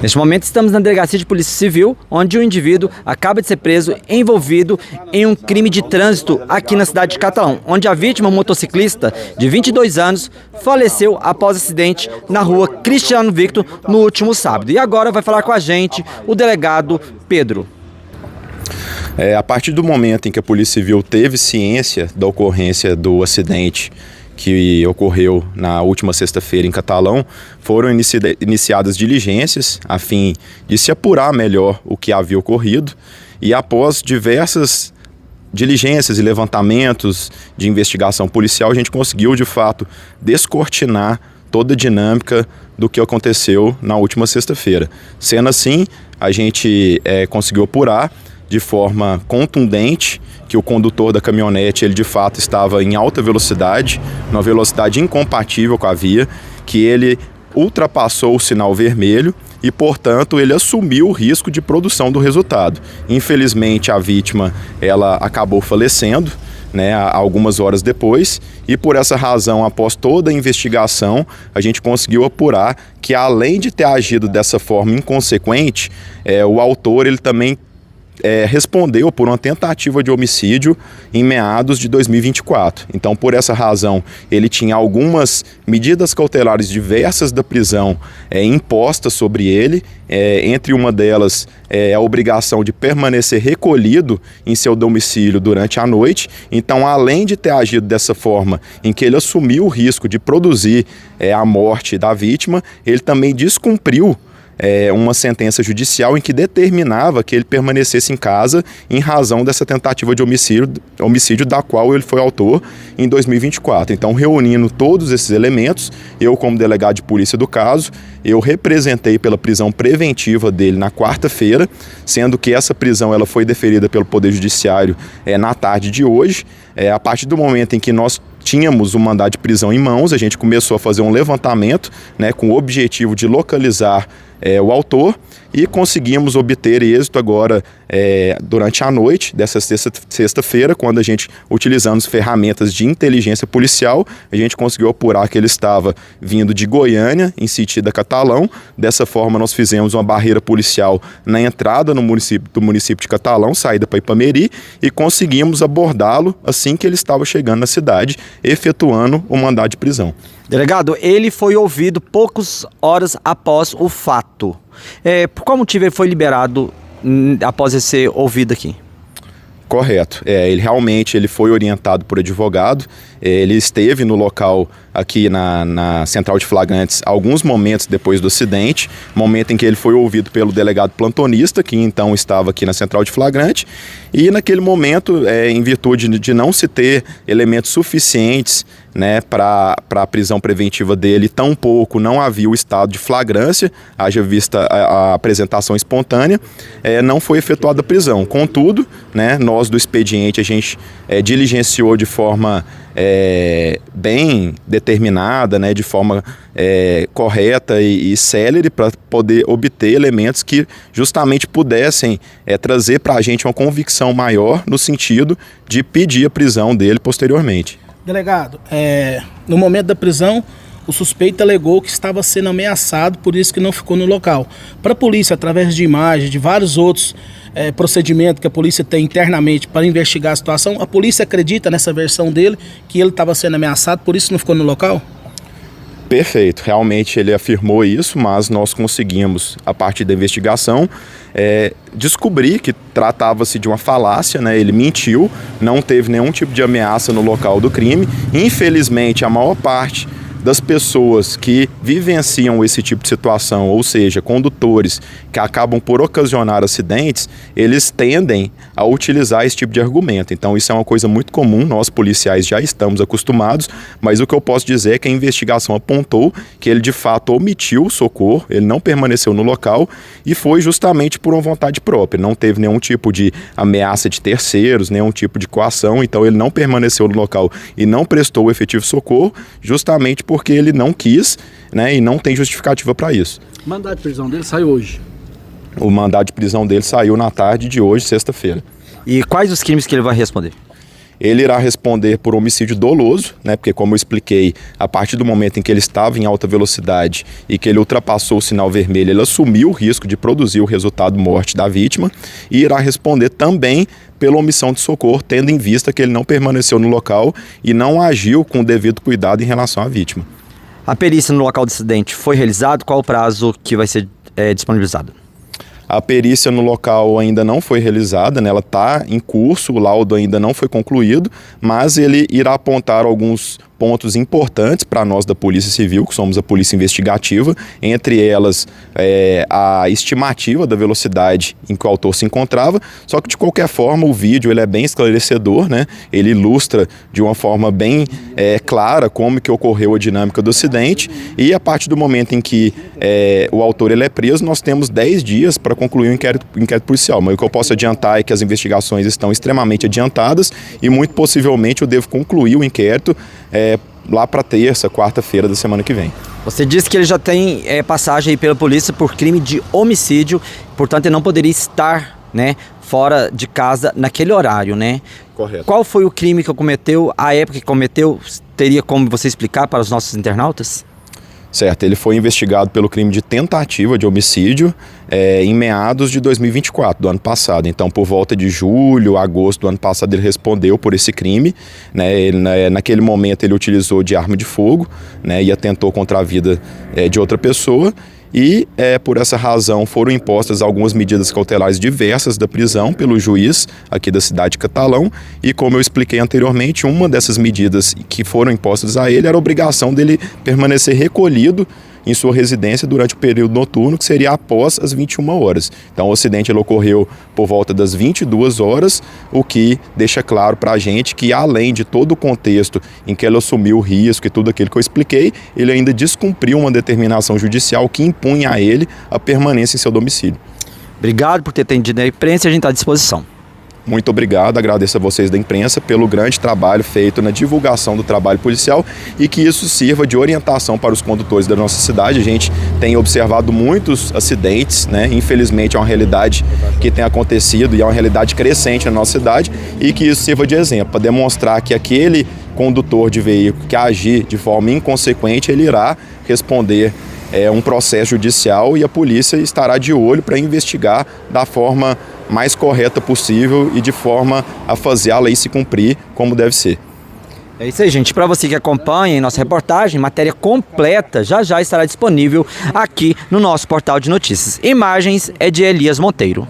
Neste momento estamos na delegacia de polícia civil, onde um indivíduo acaba de ser preso envolvido em um crime de trânsito aqui na cidade de Catalão, onde a vítima, um motociclista de 22 anos, faleceu após acidente na rua Cristiano Victor no último sábado. E agora vai falar com a gente o delegado Pedro. A partir do momento em que a Polícia Civil teve ciência da ocorrência do acidente que ocorreu na última sexta-feira em Catalão, foram iniciadas diligências a fim de se apurar melhor o que havia ocorrido, e após diversas diligências e levantamentos de investigação policial, a gente conseguiu de fato descortinar toda a dinâmica do que aconteceu na última sexta-feira. Sendo assim, a gente conseguiu apurar de forma contundente que o condutor da caminhonete, ele de fato estava em alta velocidade, numa velocidade incompatível com a via, que ele ultrapassou o sinal vermelho e, portanto, ele assumiu o risco de produção do resultado. Infelizmente, a vítima, ela acabou falecendo, algumas horas depois, e por essa razão, após toda a investigação, a gente conseguiu apurar que, além de ter agido dessa forma inconsequente, o autor, ele também respondeu por uma tentativa de homicídio em meados de 2024. Então, por essa razão, ele tinha algumas medidas cautelares diversas da prisão impostas sobre ele, entre uma delas a obrigação de permanecer recolhido em seu domicílio durante a noite. Então, além de ter agido dessa forma, em que ele assumiu o risco de produzir a morte da vítima, ele também descumpriu uma sentença judicial em que determinava que ele permanecesse em casa em razão dessa tentativa de homicídio da qual ele foi autor em 2024. Então, reunindo todos esses elementos, eu, como delegado de polícia do caso, eu representei pela prisão preventiva dele na quarta-feira, sendo que essa prisão ela foi deferida pelo Poder Judiciário na tarde de hoje. A partir do momento em que nós tínhamos o mandado de prisão em mãos, a gente começou a fazer um levantamento, com o objetivo de localizar o autor, e conseguimos obter êxito agora durante a noite dessa sexta-feira, quando a gente, utilizando as ferramentas de inteligência policial, a gente conseguiu apurar que ele estava vindo de Goiânia, em sentido a Catalão. Dessa forma, nós fizemos uma barreira policial na entrada do município de Catalão, saída para Ipameri, e conseguimos abordá-lo assim que ele estava chegando na cidade, efetuando o mandado de prisão. Delegado, ele foi ouvido poucas horas após o fato. Por qual motivo ele foi liberado após ele ser ouvido aqui? Correto. Ele realmente foi orientado por advogado. Ele esteve no local aqui na central de flagrantes alguns momentos depois do acidente, momento em que ele foi ouvido pelo delegado plantonista, que então estava aqui na central de flagrante, e naquele momento, em virtude de não se ter elementos suficientes para a prisão preventiva dele, tampouco não havia o estado de flagrância, haja vista a apresentação espontânea, não foi efetuada a prisão. Contudo, nós do expediente a gente diligenciou de forma bem determinada, de forma correta e célere, para poder obter elementos que justamente pudessem trazer para a gente uma convicção maior no sentido de pedir a prisão dele posteriormente. Delegado, no momento da prisão, o suspeito alegou que estava sendo ameaçado, por isso que não ficou no local. Para a polícia, através de imagens, de vários outros procedimentos que a polícia tem internamente para investigar a situação, a polícia acredita nessa versão dele, que ele estava sendo ameaçado, por isso não ficou no local? Perfeito, realmente ele afirmou isso, mas nós conseguimos, a partir da investigação, descobrir que tratava-se de uma falácia, ele mentiu, não teve nenhum tipo de ameaça no local do crime. Infelizmente, a maior parte das pessoas que vivenciam esse tipo de situação, ou seja, condutores que acabam por ocasionar acidentes, eles tendem a utilizar esse tipo de argumento. Então isso é uma coisa muito comum, nós policiais já estamos acostumados, mas o que eu posso dizer é que a investigação apontou que ele de fato omitiu o socorro, ele não permaneceu no local e foi justamente por uma vontade própria, não teve nenhum tipo de ameaça de terceiros, nenhum tipo de coação, então ele não permaneceu no local e não prestou o efetivo socorro, justamente porque ele não quis, e não tem justificativa para isso. O mandado de prisão dele saiu hoje? O mandado de prisão dele saiu na tarde de hoje, sexta-feira. E quais os crimes que ele vai responder? ele irá responder por homicídio doloso, né? Porque, como eu expliquei, a partir do momento em que ele estava em alta velocidade e que ele ultrapassou o sinal vermelho, ele assumiu o risco de produzir o resultado morte da vítima, e irá responder também pela omissão de socorro, tendo em vista que ele não permaneceu no local e não agiu com o devido cuidado em relação à vítima. A perícia no local do acidente foi realizada? Qual o prazo que vai ser disponibilizado? A perícia no local ainda não foi realizada, né? Ela está em curso, o laudo ainda não foi concluído, mas ele irá apontar alguns pontos importantes para nós da Polícia Civil, que somos a Polícia Investigativa, entre elas a estimativa da velocidade em que o autor se encontrava, só que de qualquer forma o vídeo ele é bem esclarecedor, né? Ele ilustra de uma forma bem clara como que ocorreu a dinâmica do acidente, e a partir do momento em que o autor ele é preso, nós temos 10 dias para concluir o inquérito policial, mas o que eu posso adiantar é que as investigações estão extremamente adiantadas e muito possivelmente eu devo concluir o inquérito lá para terça, quarta-feira da semana que vem. Você disse que ele já tem passagem aí pela polícia por crime de homicídio, portanto ele não poderia estar, né, fora de casa naquele horário, né? Correto. Qual foi o crime que cometeu, a época que cometeu? Teria como você explicar para os nossos internautas? Certo, ele foi investigado pelo crime de tentativa de homicídio em meados de 2024, do ano passado. Então, por volta de julho, agosto do ano passado, ele respondeu por esse crime, né? Naquele momento, ele utilizou de arma de fogo, né? E atentou contra a vida de outra pessoa. E, por essa razão, foram impostas algumas medidas cautelares diversas da prisão pelo juiz aqui da cidade de Catalão. E, como eu expliquei anteriormente, uma dessas medidas que foram impostas a ele era a obrigação dele permanecer recolhido em sua residência durante o período noturno, que seria após as 21 horas. Então, o acidente ele ocorreu por volta das 22 horas, o que deixa claro para a gente que, além de todo o contexto em que ele assumiu o risco e tudo aquilo que eu expliquei, ele ainda descumpriu uma determinação judicial que impunha a ele a permanência em seu domicílio. Obrigado por ter atendido a imprensa, a gente está à disposição. Muito obrigado, agradeço a vocês da imprensa pelo grande trabalho feito na divulgação do trabalho policial e que isso sirva de orientação para os condutores da nossa cidade. A gente tem observado muitos acidentes, né? Infelizmente é uma realidade que tem acontecido e é uma realidade crescente na nossa cidade, e que isso sirva de exemplo, para demonstrar que aquele condutor de veículo que agir de forma inconsequente, ele irá responder um processo judicial e a polícia estará de olho para investigar da forma mais correta possível e de forma a fazer a lei se cumprir como deve ser. É isso aí, gente. Para você que acompanha nossa reportagem, matéria completa já estará disponível aqui no nosso portal de notícias. Imagens é de Elias Monteiro.